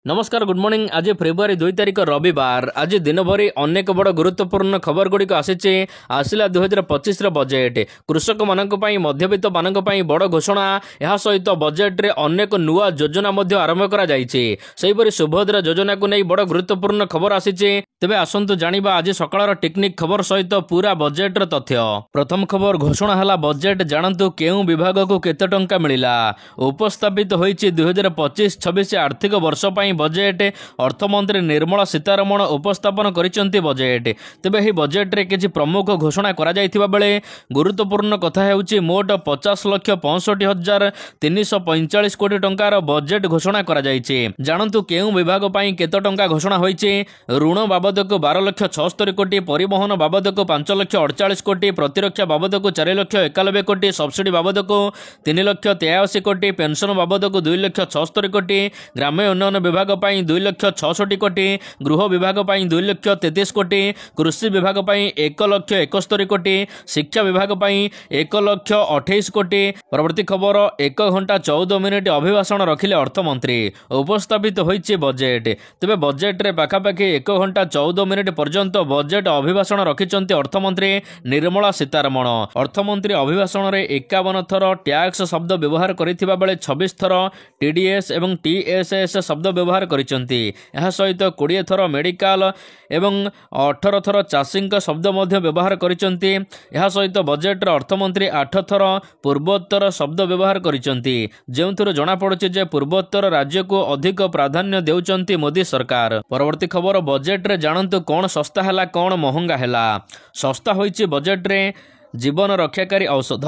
नमस्कार good morning. आज February 2 तारिख रविवार। आज दिन भरी अनेक बड़ गुरुत्वपूर्ण खबर गुड़िक आसला 2025 बजेट। कृषक मानक मध्यवित्त मानक बड़ घोषणा। यह सहित बजेट रे अनेक नुआ योजना आरंभ करा जायछि। सेहिपरि सुभद्रा योजना को नहीं बड़ गुरुत्वपूर्ण खबर आसीछि। तेबे आसंतु जानिबा आज सकाळर टेक्निक खबर सहित पूरा बजेट र तथ्य। प्रथम खबर घोषणा हला बजेट। जानतु केउ विभाग को केते टंका मिलिला। उपस्थापित होईछि 2025-26 आर्थिक वर्ष बजेट। अर्थमंत्री निर्मला सीतारमण उपस्थापन करिसेंति बजेट। तेबे ही बजेट रे किछि प्रमुख घोषणा करा जायथिबा बेले गुरुत्वपूर्ण कथा हेउछि मोट 50,65,345 कोटी टंकार बजेट घोषणा करा जायछि। जानतु केउ विभाग पई केते टंका घोषणा होईछि। ऋण बाबदको 12,76 कोटी, परिवहन बाबदको 5,48 कोटी, प्रतिरक्षा बाबदको 4,91 कोटी, सब्सिडी बाबदको 3,83 कोटी, पेंशन बाबदको 2,76 कोटी, ग्राम्य उन्नयन विभाग 2,66 कोटी, गृह विभाग 2,33 कोटी, कृषि विभाग 1,71 कोटी, शिक्षा विभाग 1,28 कोटी। परवर्ती खबर 1 घंटा 14 मिनिट अभिभाषण रखिले अर्थमंत्री। उपस्थापित होईछि बजेट। तेबे बजेट रे पाखापाखि 1 घंटा 14 मिनिट पर्यंत बजेट अभिभाषण रखिचंती अर्थमंत्री निर्मला सीतारमण। अर्थमंत्री अभिभाषण रे 51 थर टैक्स शब्द व्यवहार करिथिबा बेले 26 थर टीडीएस एवं टीएसएस शब्द व्यवहार करिसेंती। यह सहित 20 थर मेडिकल एवं 18 थर चाषी शब्द मध्य व्यवहार करिसेंती। यह सहित बजेट अर्थमंत्री 8 थर पूर्वोत्तर शब्द व्यवहार करिसेंती। जेउथुर जणा पड़ुछि जे पूर्वोत्तर राज्य को अधिक प्राधान्य देउचंती मोदी सरकार। परवर्ती खबर बजेट रे जानंतु कोन सस्ता हैला कोन महंगा हैला। सस्ता होईछि बजेट रे जीवन रक्षाकारी औषध।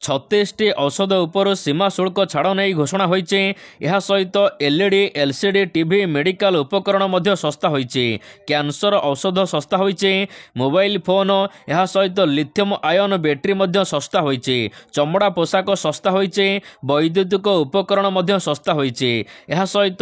36टी औषध उपर सीमा शुल्क छाड़ नहीं घोषणा होईछि। यह सहित एलईडी एलसीडी टीवी मेडिकल उपकरण मध्य सस्ता होईछि। कैंसर औषध सस्ता होईछि। मोबाइल फोन यह सहित लिथियम आयन बैटरी मध्य सस्ता होईछि। चमड़ा पोशाक सस्ता होईछि। वैद्युतिक उपकरण मध्य सस्ता होईछि। यह सहित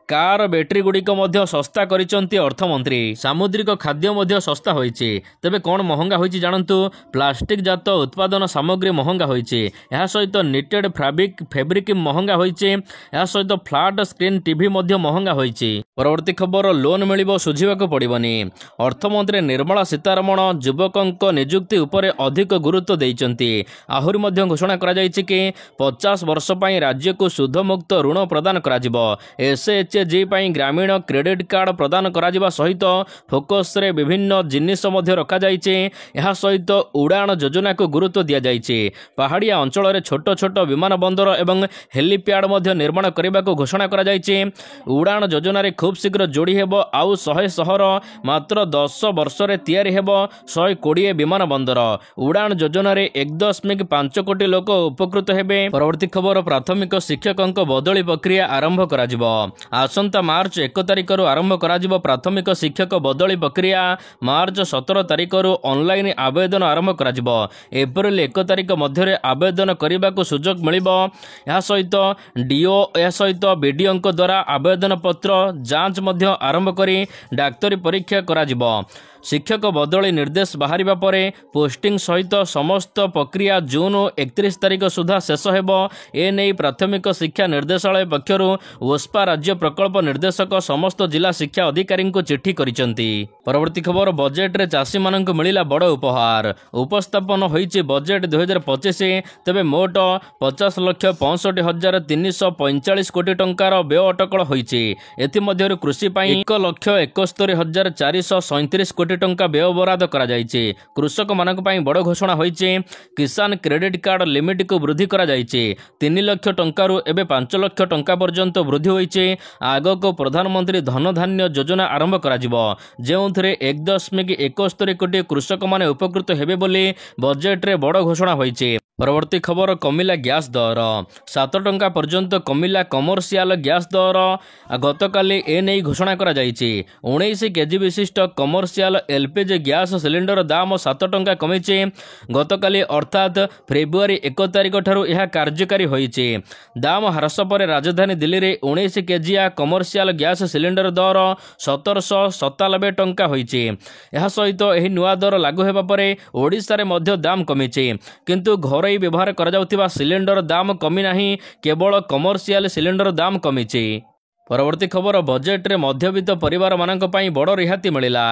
कार बैटरी गुड़िक मध्य सस्ता करिसेंती अर्थमंत्री। सामुद्रिक खाद्य मध्य सस्ता होईछि। तेबे कोन महंगा होईछि जानंतु। प्लास्टिक जात उत्पादन सामग्री महंगा होईछि। यह सहित निटेड फैब्रिक महंगा होईछि। यह सहित फ्लैट स्क्रीन टीवी मध्य महंगा होईछि। परवर्ती खबर लोन मिलिबो सुझिबाको पड़िबनी। अर्थमंत्री निर्मला सीतारमण युवकंक नियुक्ति उपरे अधिक गुरुत्व दैचंती। आहुरी मध्य घोषणा करा जायछि कि 50 वर्ष पई राज्य को सुधमुक्त ऋण प्रदान करा जिवो। एसएचजी पई ग्रामीण क्रेडिट कार्ड प्रदान करा जिबा सहित फोकस रे विभिन्न जिनिस मध्य रखा जायछि। यह सहित उड़ान योजना को गुरुत्व दिया जायछि। पहाड़िया अंचल रे छोट छोट विमान बंदर एवं हेलीपैड मध्य निर्माण करने को घोषणा करा जायछि। उड़ान योजना रे खूब शीघ्र जोड़ी हेबो आउ 100 शहर मात्र 10 वर्ष रे तैयारी हेबो 120 विमान बंदर। उड़ान योजना रे 1.5 कोटी लोक उपकृत हेबे। परवर्ती खबर प्राथमिक शिक्षकंक बदली प्रक्रिया आरंभ करा जिवो। आसंता मार्च 1 तारिख रु आरंभ करा जिवो प्राथमिक शिक्षक बदली प्रक्रिया। मार्च 17 तारिख रु ऑनलाइन आवेदन आरंभ करा जिवो। एप्रिल 1 तारिख मध्य आवेदन करने को सुजोग मिलिबो। यह सहित डीओ यह सहित बीडीओ द्वारा आवेदन पत्र जांच मध्य आरंभ करी डाक्तरी परीक्षा करा जिवो। शिक्षक बदली निर्देश बाहरिबा परे पोस्टिंग सहित समस्त प्रक्रिया जून 31 तारिख सुधा शेष हेबो। ए नै प्राथमिक शिक्षा निर्देशालय पक्षरु ओस्पा राज्य प्रकल्प निर्देशक समस्त जिला शिक्षा अधिकारी को चिट्ठी करिसेंती। परवर्ती खबर बजेट रे चाषी मानक मिलिला बड़ उपहार। उपस्थापन होईछि बजेट 2025। तेबे मोट 50,65,345 कोटी टंकार व्यय अटकल होईछि। एथि मध्यरु कृषि पई 1,71,437 कोटी टंका व्यय बराद करा जायछि। कृषक मानक पई बड़ घोषणा होईछि। किसान क्रेडिट कार्ड लिमिट को वृद्धि करा जायछि। 3 लाख टंकारु एबे 5 लाख टंका पर्यंत वृद्धि होईछि। आगको प्रधानमंत्री धन धान्य योजना आरंभ करा जिवो। जेउथरे 1.71 कोटी कृषक माने उपकृत हेबे बोली बजेट रे बड़ घोषणा होईछि। परवर्ती खबर कमिला गैस दर 7 टंका पर्यंत कमिला कमर्शियल गैस दर। गतकाली ए नहीं घोषणा करा जायछि। 19 केजी विशिष्ट कमर्शियल एलपीजी गैस सिलिंडर दाम 7 टंका कमिछि। गतकाली अर्थात फेब्रुआरी 1 तारिख ठारू यह कार्यकारी होईछि। दाम ह्रास पर राजधानी दिल्ली रे 19 केजिया कमर्शियल गैस सिलिंडर दर 1797 टंका होईछि। यह सहित एही नुआ दर लागू हेबा परे ओडिसा रे मध्य दाम कमिछि। किंतु घर व्यवहार करा जाउथिबा सिलिंडर दाम कमी नाही, केवल कमर्शियल सिलिंडर दाम कमिछि। परवर्ती खबर बजेट रे मध्यवित्त परिवार मानक पई बड़ रिहाती मिलिला।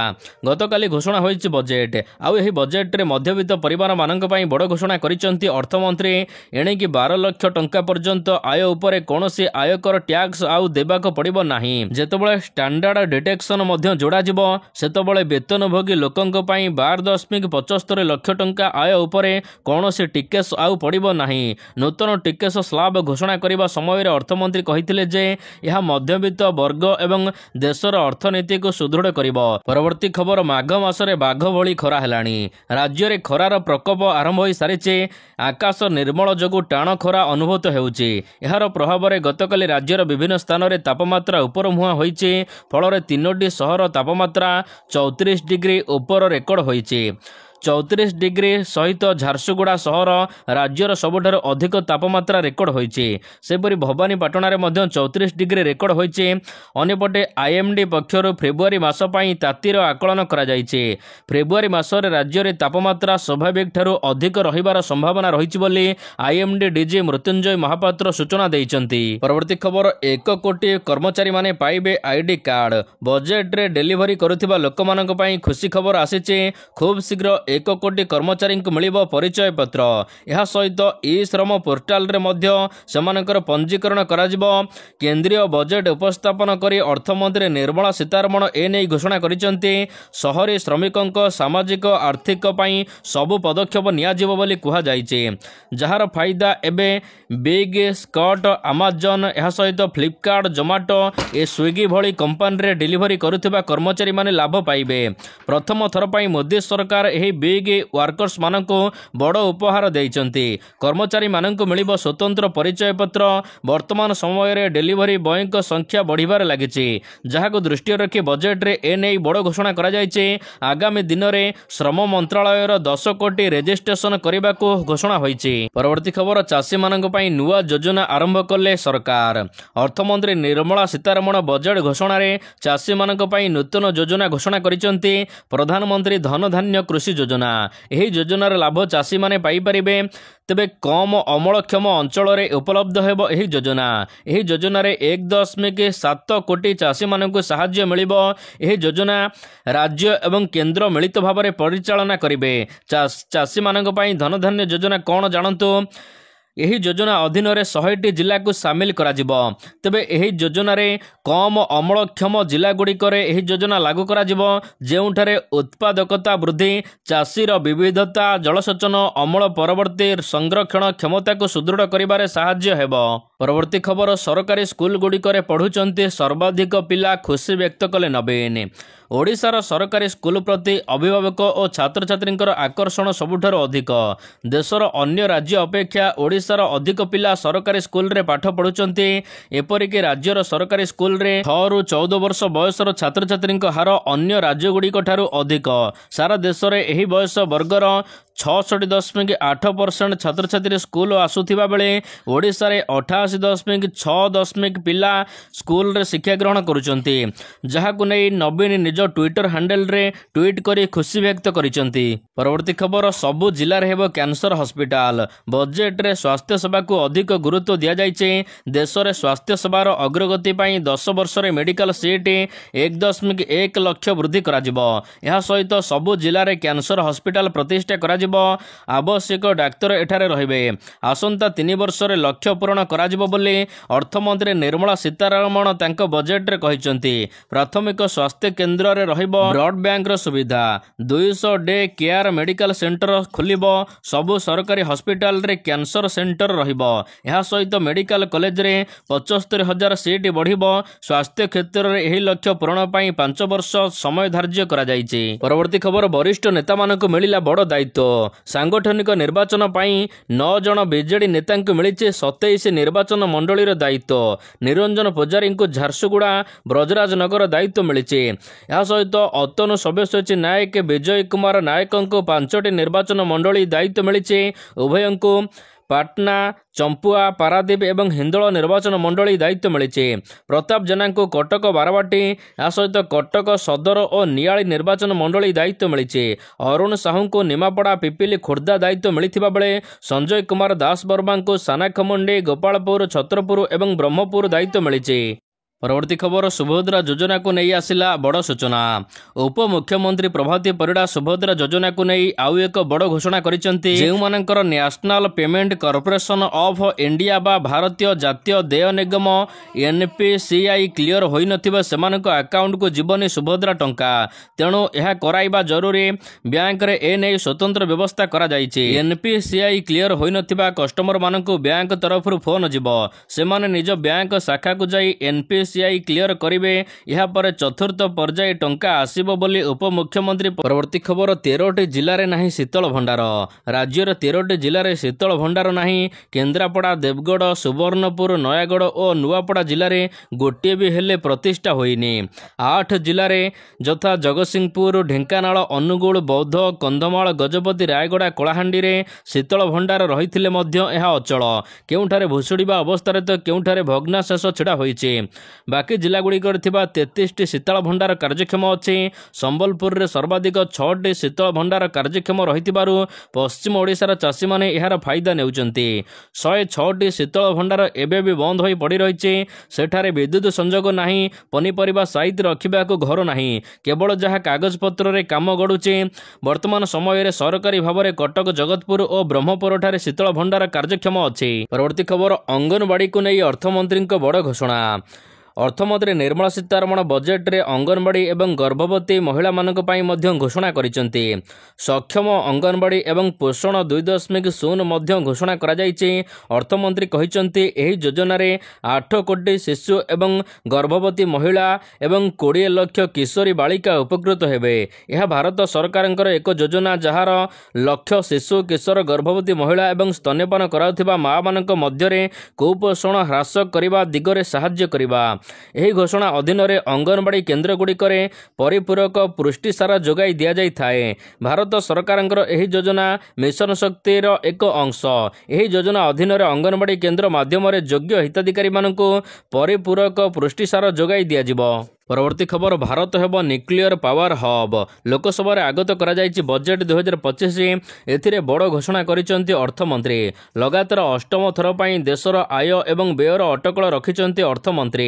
गतकाली घोषणा होईछि बजेट आउ एही बजेट रे मध्यवित्त परिवार मानक पई बड़ घोषणा करिसंती अर्थमंत्री। एणिकी 12 लाख टंका पर्यंत आय उपरे कोनोसी आयकर टैक्स आउ देबाक पड़िबो नाही। जेतबळे स्टैंडर्ड डिटेक्शन मध्य जोड़ा जिवो सेतबळे वेतनभोगी लोकंक पई 12.75 लाख टंका आय उपरे कोनोसी टिकेस आउ पड़िबो नाही। नूतन टिकेस स्लैब घोषणा करिबा समय रे अर्थमंत्री कहिथिले जे यह मध्यवित्त वर्ग एवं देशर अर्थनीति को सुदृढ़ करिबो। परवर्ती खबर माघ मासरे बाघ भली खरा हेलाणी। राज्य रे खरार प्रकोप आरंभ होई सारिचे। आकाश निर्मल जोगु टाण खरा अनुभूत हेउची। एहार प्रभाव रे गतकाली राज्यर विभिन्न स्थान रे तापमात्रा उपर मुहां होईची। फल रे 3टी सहर तापमात्रा 34 डिग्री उपर रेकर्ड होईची। 34 डिग्री सहित झारसुगुड़ा सहर राज्यर सबुठार अधिक तापमात्रा रेकर्ड होईची। सेपरी भवानीपाटना रे मध्य 34 डिग्री रेकर्ड होईची। अन्यपटे आईएमडी पक्षर फेब्रुआरी मास पई तातीर आकलन करा जाईची। फेब्रुआरी मासरे राज्य रे तापमात्रा स्वाभाविक ठारू अधिक रहिबार संभावना रहिची बोली आईएमडी डीजी मृत्युंजय महापात्र सूचना देइचंती। परवर्ती खबर 1 कोटी कर्मचारी माने पाइबे आईडी कार्ड। बजेट रे डेलीवरी करुथिबा लोकमानक पई खुशी खबर आसीची। खूब शीघ्र 1 कोटी कर्मचारी को मिलिबो परिचय पत्र। यह सहित ई श्रम पोर्टाल रे मध्य सेमानकर पंजीकरण कराजिबो। केंद्रीय बजेट उपस्थापन करी अर्थमंत्री निर्मला सीतारमण एने घोषणा करिसंती। शहरी श्रमिकंक सामाजिक आर्थिक पई सबु पदक्षेप नियाजिबो बोली कुहा जाईची। जहार फायदा एबे बिग स्कॉट अमेजन यह सहित फ्लिपकार्ट जोमाटो ए स्विगी भली कंपनी रे डिलीवरी करुथिबा कर्मचारी माने लाभ पाइबे। प्रथम थर पई मोदी सरकार एही बिग वर्कर्स मानको बड़ उपहार देइचंती। कर्मचारी मानको मिलिबो स्वतंत्र परिचय पत्र। वर्तमान समय रे डिलीवरी बॉयक संख्या बढ़िबार लागिची। जहाको दृष्टि रखी बजेट रे एने बड़ घोषणा करा जायछि। आगामी दिन रे श्रम मंत्रालय रो 10 कोटी रजिस्ट्रेशन करबाको घोषणा होईछि। परवर्ती खबर चाषी मानक पई नुवा योजना आरंभ कले सरकार। अर्थमंत्री निर्मला सीतारमण बजेट घोषणा रे चाषी मानक पई नूतन योजना घोषणा करिसंती। प्रधानमंत्री धन धान्य कृषि योजना। एही योजनार लाभ चाषी माने पाई परिबे। तेबे कम अमलक्षम अंचल रे उपलब्ध हेबो एही योजना। एही योजना रे 1.7 कोटी चाषी मानकु सहाय्य मिलिबो। एही योजना राज्य एवं केंद्र मिलित भाव में परिचालना करिबे। चाषी मानक पई धन धान्य योजना कोन जानंतु। एही योजना अधीन रे 100टी जिला को सामिल करा जिवो। तबे एही योजना रे कम अमलक्षम जिला गुड़िक एही योजना लागू करा जिवो जेउठारे उत्पादकता वृद्धि, चाषीर विविधता, जलसेचन, अमल परवर्ती संरक्षण क्षमता को सुदृढ़ करिबारे साहाय्य हेबो। परवर्ती खबर सरकारी स्कूल गुड़िक पढ़ुचंती सर्वाधिक पिला खुशी व्यक्त कले नवीन। ओडिशार सरकारी स्कूल प्रति अभिभावक और छात्र छात्री आकर्षण सबुठार अधिक। देशर अन्य राज्य अपेक्षा ओडिशार अधिक पिला सरकारी स्कूल रे पाठ पढ़ुचंती। एपरिक राज्यर सरकारी स्कूल रे 6 ରୁ 14 वर्ष बयसर छात्र छात्री हार अन्य राज्य गुड़िक ठारू अधिक। सारा देश रे एही बयस वर्गर 66.8% छात्र छात्री स्कूल आसुथिबा बेले ओडिशा रे 88.6% पिला स्कूल रे शिक्षा ग्रहण करुचंती। जहाकु नै नवीन निज ट्विटर हैंडल रे ट्वीट करी खुशी व्यक्त करिसंती। परवर्ती खबर सबु जिला रे हेबो कैंसर हॉस्पिटल। बजेट रे स्वास्थ्य सेवा को अधिक गुरुत्व दिया जायचे। देश रे स्वास्थ्य सेवार अग्रगति पई 10 वर्ष रे मेडिकल सीट 1.1 लाख वृद्धि करा जिवो। एहा सहित सबु जिला रे कैंसर हॉस्पिटल प्रतिष्ठा करा आवश्यक डाक्तर एठारे रहिबे। आसंता 3 वर्ष रे लक्ष्य पूरण करा जिवो बोली अर्थमंत्री निर्मला सीतारमण तांक बजेट रे कहिसंती। प्राथमिक स्वास्थ्य केंद्र रे रहिबो ब्रॉडबैंड रो सुविधा। 200 डे केयर मेडिकल सेंटर खुलिबो। सबु सरकारी हॉस्पिटल रे कैंसर सेंटर रहिबो। एहा सहित मेडिकल कॉलेज रे 75,000 सीट बढ़िबो। स्वास्थ्य क्षेत्र रे एही लक्ष्य पूरण पई 5 वर्ष समय धार्य करा जायछि। परवर्ती खबर वरिष्ठ नेता मानकु मिलिला बड़ दायित्व। सांगठनिक निर्वाचन पाई 9 जन बीजेडी नेता मिली 27 निर्वाचन मंडलीर दायित्व। निरंजन पुजारी को झारसुगुड़ा ब्रजराज नगर दायित्व मिली। यह सहित अतनु सब्यसाची नायक, विजय कुमार नायक को 5टी निर्वाचन मंडली दायित्व मिली। उभय को पाटना, चंपुआ, पारादीप एवं हिंदोल निर्वाचन मंडली दायित्व मिली। प्रताप जेना को कटक बारवाटी, या सहित कटक सदर और नियाली निर्वाचन मंडली दायित्व मिली। अरुण साहू को निमापड़ा, पिपिली, खोर्धा दायित्व मिलथिबा बेले संजय कुमार दास वर्मा को सानाखमुंडी, गोपालपुर, छत्रपुर एवं ब्रह्मपुर दायित्व मिली। परवर्ती खबर सुभद्रा योजना को नहीं आसिला बड़ सूचना। उपमुख्यमंत्री प्रभाती परिड़ा सुभद्रा योजना को नहीं आउ एक बड़ घोषणा करिसेंती। जेउमानंकर national payment corporation of India बा भारतीय जातीय देय निगम एनपीसीआई क्लियर होई नथिबा सेमानक अकाउंट को जीवनी सुभद्रा टंका, तेणु यह कराइबा जरूरी। बैंक रे ए नै स्वतंत्र व्यवस्था करा जायछि। एनपीसीआई क्लियर होई नथिबा कस्टमर मानकु बैंक तरफ फोन जिवो, सेमाने निज बैंक शाखा को जाई एनपीसीआई क्लियर करिवे। यहाँ पर चतुर्थ पर्याय टंका आसीबो बोली उपमुख्यमंत्री। परवर्ती खबर 13टी जिले में नहीं शीतल भंडार। राज्यर 13टी जिले में शीतल भंडार नहीं। केन्द्रापड़ा, देवगढ़, सुवर्णपुर, नयागढ़ और नुआपड़ा जिले में गोटे भी हेले प्रतिष्ठा होइनी। 8 जिले में यथा जगतसिंहपुर, ढेंकानाल, अनुगुल, बौद्ध, कंधमाल, गजपति, रायगड़ा, कलाहांडी रे शीतल भंडार रहिथिले मध्य यह अचल। केउठारे भुसुड़िबा अवस्था तो केउठारे भग्नाशेष छिड़ा होइछि। बाकी जिलागुड़िकर 33टी शीतल भंडार कार्यक्षम अच्छी। संबलपुर में सर्वाधिक 6टी शीतल भंडार कार्यक्षम रहिथिबारु पश्चिम ओडिशार चाषी माने एहार फायदा नेउचंती। 106टी शीतल भंडार एबे भी बंद होई पड़ी रहिछि। सेठारे विद्युत संजोग नाही, पनीपरिबा साइज रखिबाकू घर नाही, केवल जहाँ कागज पत्र रे काम गडुछि। वर्तमान समय रे सरकारी भाव में कटक, जगतपुर और ब्रह्मपुर ठारे शीतल भंडार कार्यक्षम अच्छी। परवर्ती खबर अंगनवाड़ी को नहीं अर्थमंत्री बड़ घोषणा। अर्थमंत्री निर्मला सीतारमण बजेट रे अंगनवाड़ी एवं गर्भवती महिला मानक पई मध्य घोषणा करिसेंती। सक्षम अंगनवाड़ी एवं पोषण 2.0 मध्य घोषणा करा जायछि। अर्थमंत्री कहिसेंती एही योजना रे 8 कोटी शिशु एवं गर्भवती महिला एवं 20 लाख किशोरी बालिका उपकृत हेबे। यह भारत सरकारंकर एक योजना जहार लक्ष्य शिशु, किशोर, गर्भवती महिला एवं स्तन्यपान कराउथिबा माँ मानक मध्य रे कुपोषण ह्रास करबा दिगरे सहाय्य करबा। ଏହି ଘୋଷଣା ଅଧୀନରେ ଅଙ୍ଗନବାଡ଼ି କେନ୍ଦ୍ରଗୁଡ଼ିକରେ ପରିପୂରକ ପୁଷ୍ଟିସାର ଯୋଗାଇ ଦିଆଯାଇଥାଏ। ଭାରତ ସରକାରଙ୍କର ଏହି ଯୋଜନା ମିଶନ ଶକ୍ତିର ଏକ ଅଂଶ। ଏହି ଯୋଜନା ଅଧୀନରେ ଅଙ୍ଗନବାଡ଼ି କେନ୍ଦ୍ର ମାଧ୍ୟମରେ ଯୋଗ୍ୟ ହିତାଧିକାରୀମାନଙ୍କୁ ପରିପୂରକ ପୁଷ୍ଟିସାର ଯୋଗାଇ ଦିଆଯିବ। परवर्ती खबर भारत हेब न्यूक्लियर पावर हब। लोकसभा आगत करा जायछि बजेट 2025। एथिरे बड़ घोषणा करिसेंती अर्थमंत्री। लगातार 8म थर पई देशर आय एवं व्ययर अटकल रखिसेंती अर्थमंत्री।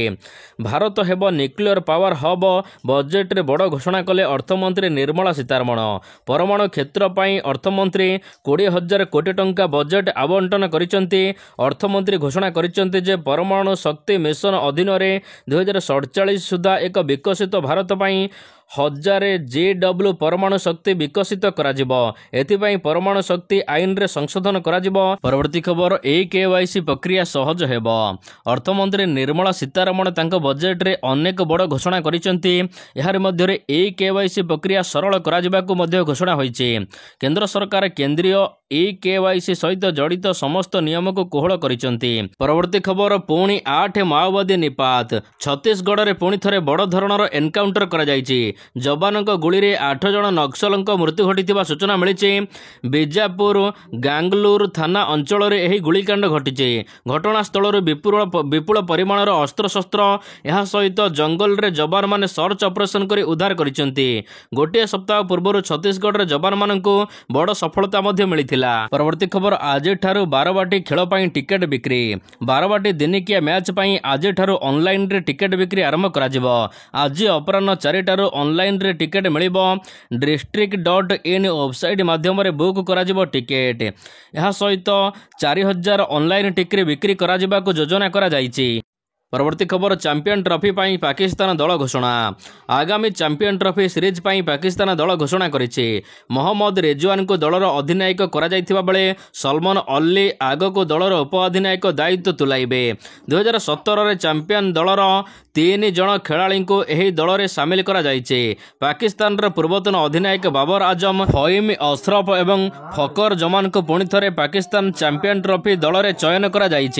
भारत हेब न्यूक्लियर पावर हब बजेट रे बड़ घोषणा कले अर्थमंत्री निर्मला सीतारमण। परमाणु क्षेत्र पई अर्थमंत्री 20,000 कोटी टंका बजेट आवंटन करिसेंती। अर्थमंत्री घोषणा करिसेंती जे परमाणु शक्ति मिशन अधीन रे 2047 सुधा एक विकसित भारत पई 1000 जेडब्ल्यू परमाणु शक्ति विकसित कराजिबो। एथिपाई परमाणु शक्ति आईन रे संशोधन कराजिबो। परवर्ती खबर केवाईसी प्रक्रिया सहज हेबो। अर्थमंत्री निर्मला सीतारमण तांको बजेट रे अनेक बड़ घोषणा करिसेंती। एहार मध्य रे केवाईसी प्रक्रिया सरल कराजिबाकू मध्य घोषणा होईछि। केंद्र सरकार केंद्रीय केवाईसी सहित जड़ित समस्त नियम को कोहल करिसेंती। परवर्ती खबर पुणी 8 माओवादी निपात। छत्तीसगढ़ रे पुणी थरे बड़ धरणर एनकाउंटर करा जायछि। जवानक गुली रे 8 जन नक्सलंक मृत्यु घटिथिबा सूचना मिलिछि। बीजापुर गांगलूर थाना अंचल रे एही गुलिकांड घटिछि। घटनास्थल रे विपुल परिमाणर अस्त्रशस्त्र एहा सहित जंगल रे जवान माने सर्च ऑपरेशन करी उद्धार करिसेंती। गोटे सप्ताह पूर्व छत्तीसगढ़ रे जवान मानकु बड़ सफलता मध्य मिलिथिला। परवर्ती खबर आज ठारू बारवाटी खेल पई टिकेट बिक्री। बारवाटी दिनिकिया मैच पई आज ठारू ऑनलाइन रे टिकेट बिक्री आरंभ करा जिवो। आज अपराह्न 4 टारू ऑनलाइन रे टिकेट मिलिबो। district.in वेबसाइट माध्यम रे बुक करा जिवो टिकेट। यह सहित 4000 ऑनलाइन टिकेट बिक्री करा जिबाकू योजना करा जायछि। परवर्ती खबर चैंपियन ट्रॉफी पाई पाकिस्तान दल घोषणा। आगामी चैंपियन ट्रॉफी सीरीज पाई पाकिस्तान दल घोषणा करिछि। मोहम्मद रिजवान को दलर अधिनायक करा जायथिबा बेले सलमान अली आग को दलर उप अधिनायक दायित्व तुलाइबे। 2017 रे चैंपियन दलर 3 जन खेलाड़ी को एही दल रे शामिल करा जायछि। पाकिस्तान रे पूर्वतन अधिनायक बाबर आजम, फहीम अशरफ एवं फकर जमान को पुणी थरे पाकिस्तान चैंपियन ट्रॉफी दल रे चयन करा जायछि।